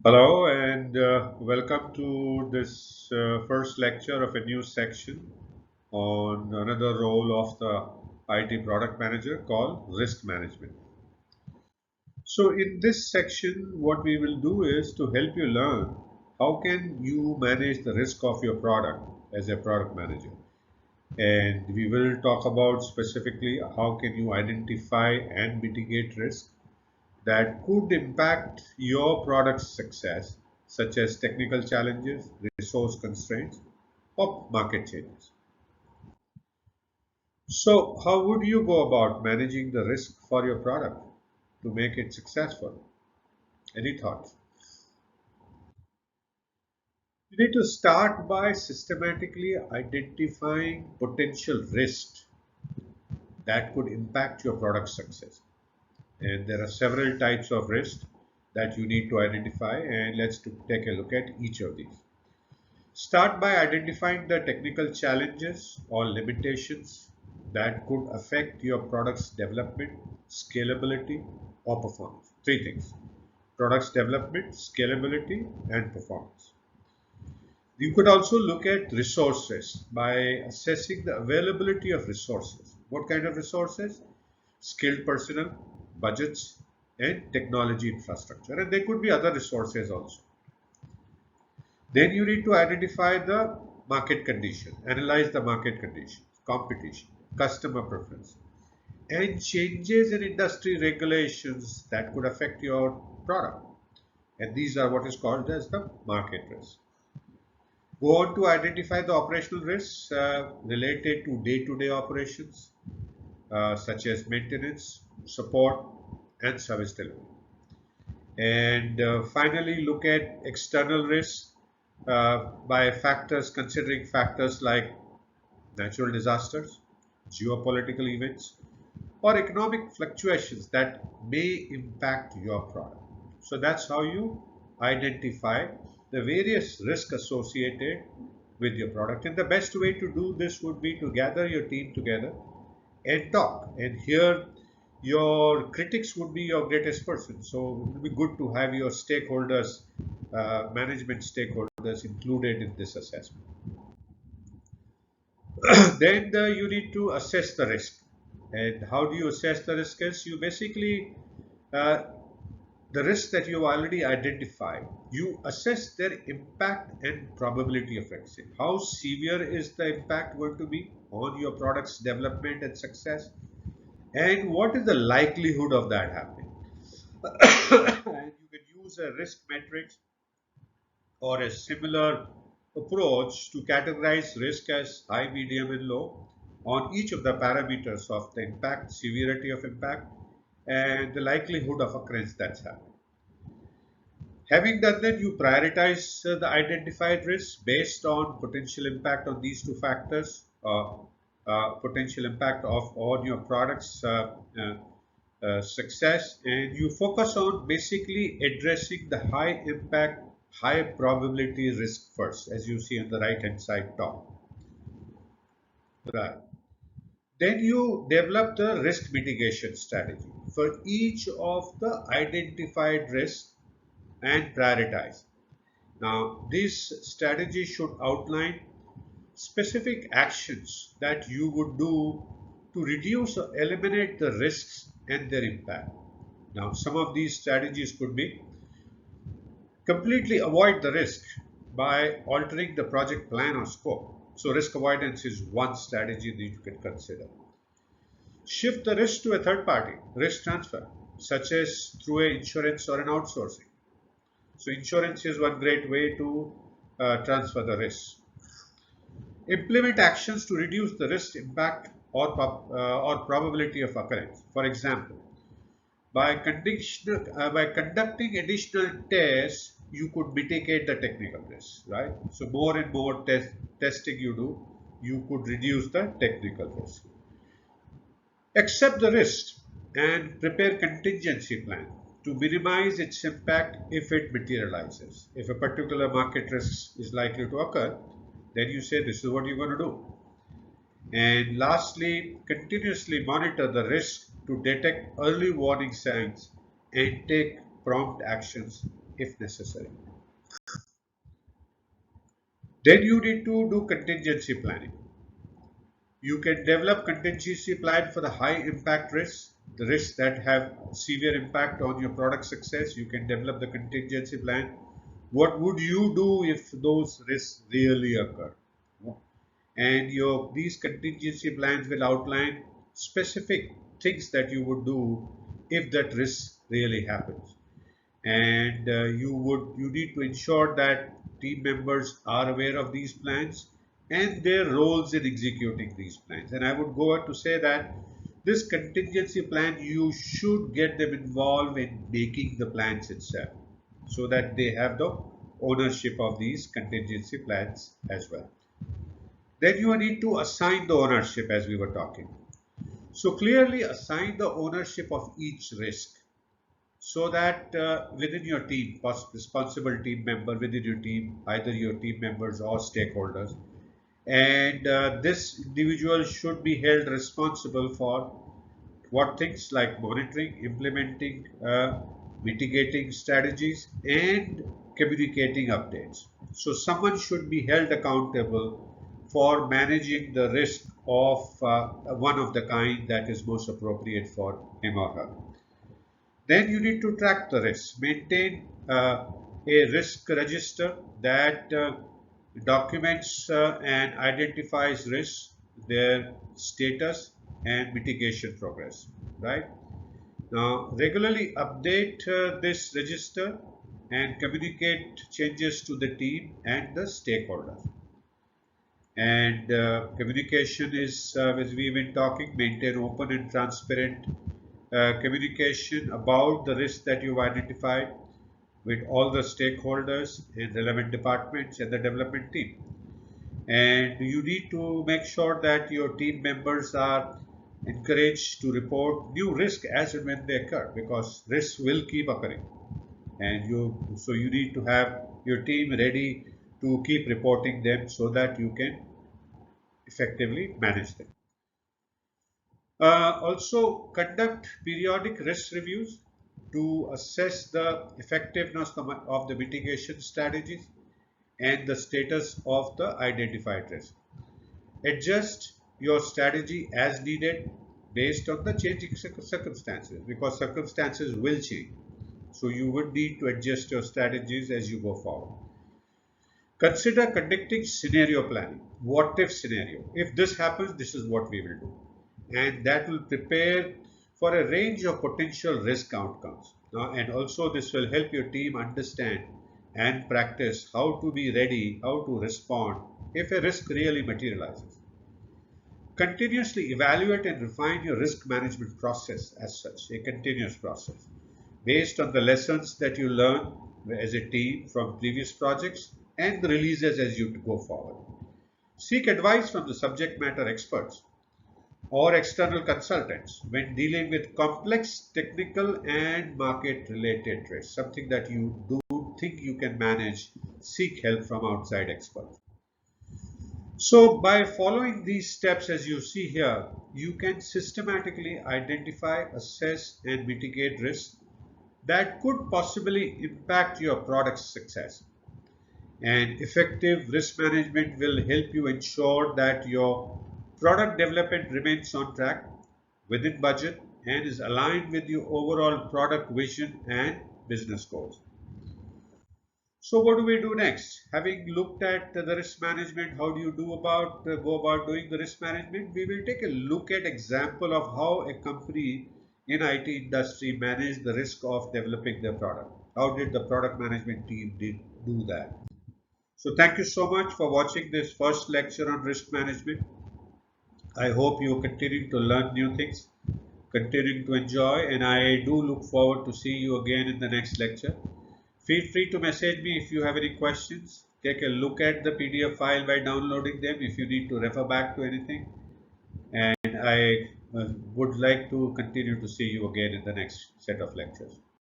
Hello and welcome to this first lecture of a new section on another role of the IT product manager called risk management. So in this section, what we will do is to help you learn how can you manage the risk of your product as a product manager. And we will talk about specifically how can you identify and mitigate risk that could impact your product's success, such as technical challenges, resource constraints, or market changes. So, how would you go about managing the risk for your product to make it successful? Any thoughts? You need to start by systematically identifying potential risks that could impact your product success. And there are several types of risks that you need to identify, and take a look at each of these. Start by identifying the technical challenges or limitations that could affect your product's development, scalability, or performance. Three things: product's development, scalability, and performance. You could also look at resources by assessing the availability of resources. What kind of resources? Skilled personnel, budgets, and technology infrastructure. And there could be other resources also. Then you need to identify the market condition, analyze the market conditions, competition, customer preference, and changes in industry regulations that could affect your product. And these are what is called as the market risk. Go on to identify the operational risks related to day-to-day operations, such as maintenance, support, and service delivery. And finally, look at external risks by factors, considering factors like natural disasters, geopolitical events, or economic fluctuations that may impact your product. So that's how you identify the various risks associated with your product. And the best way to do this would be to gather your team together and talk. And here, your critics would be your greatest person. So it would be good to have your stakeholders, management stakeholders, included in this assessment. Then you need to assess the risk. And how do you assess the risk? Is you basically uh, the risk that you already identified, you assess their impact and probability of exit. How severe is the impact going to be on your product's development and success? And what is the likelihood of that happening? And you can use a risk matrix or a similar approach to categorize risk as high, medium, and low on each of the parameters of the impact, severity of impact, and the likelihood of occurrence that's happening. Having done that, you prioritize the identified risks based on potential impact on these two factors, potential impact of on your product's success, and you focus on basically addressing the high impact, high probability risk first, as you see on the right hand side top. Right. Then you develop the risk mitigation strategy for each of the identified risks and prioritize. Now, this strategy should outline specific actions that you would do to reduce or eliminate the risks and their impact. Now, some of these strategies could be completely avoid the risk by altering the project plan or scope. So, risk avoidance is one strategy that you can consider. Shift the risk to a third party, risk transfer, such as through an insurance or an outsourcing. So, insurance is one great way to transfer the risk. Implement actions to reduce the risk impact or probability of occurrence. For example, by conducting additional tests, you could mitigate the technical risk, right? So more and more testing you do, you could reduce the technical risk. Accept the risk and prepare contingency plan to minimize its impact if it materializes. If a particular market risk is likely to occur, then you say this is what you're going to do. And lastly, continuously monitor the risk to detect early warning signs and take prompt actions if necessary. Then you need to do contingency planning. You can develop contingency plan for the high impact risks, the risks that have severe impact on your product success. You can develop the contingency plan. What would you do if those risks really occur? And your these contingency plans will outline specific things that you would do if that risk really happens. And you need to ensure that team members are aware of these plans and their roles in executing these plans. And I would go on to say that this contingency plan, you should get them involved in making the plans itself so that they have the ownership of these contingency plans as well. Then you need to assign the ownership, as we were talking. So clearly assign the ownership of each risk so that within your team, responsible team member within your team, either your team members or stakeholders, and this individual should be held responsible for what things like monitoring, implementing, mitigating strategies, and communicating updates. So someone should be held accountable for managing the risk of one of the kind that is most appropriate for him or her. Then you need to track the risks, maintain a risk register that documents and identifies risks, their status and mitigation progress, right? Now, regularly update this register and communicate changes to the team and the stakeholders. And communication is, as we've been talking, maintain open and transparent communication about the risk that you've identified with all the stakeholders and relevant departments and the development team. And you need to make sure that your team members are encouraged to report new risk as and when they occur, because risks will keep occurring. And you need to have your team ready to keep reporting them so that you can effectively manage them. Also, conduct periodic risk reviews to assess the effectiveness of the mitigation strategies and the status of the identified risk. Adjust your strategy as needed based on the changing circumstances, because circumstances will change. So you would need to adjust your strategies as you go forward. Consider conducting scenario planning. What if scenario? If this happens, this is what we will do. And that will prepare for a range of potential risk outcomes. Now, and also this will help your team understand and practice how to be ready, how to respond if a risk really materializes. Continuously evaluate and refine your risk management process as such, a continuous process, based on the lessons that you learn as a team from previous projects and the releases as you go forward. Seek advice from the subject matter experts or external consultants when dealing with complex technical and market related risks, something that you do think you can manage. Seek help from outside experts. So by following these steps as you see here, you can systematically identify, assess and mitigate risks that could possibly impact your product's success. And effective risk management will help you ensure that your product development remains on track, within budget, and is aligned with your overall product vision and business goals. So what do we do next? Having looked at the risk management, how do you go about doing the risk management? We will take a look at example of how a company in IT industry managed the risk of developing their product. How did the product management team do that? So thank you so much for watching this first lecture on risk management. I hope you continue to learn new things, continuing to enjoy, and I do look forward to see you again in the next lecture. Feel free to message me if you have any questions. Take a look at the PDF file by downloading them if you need to refer back to anything. And I would like to continue to see you again in the next set of lectures.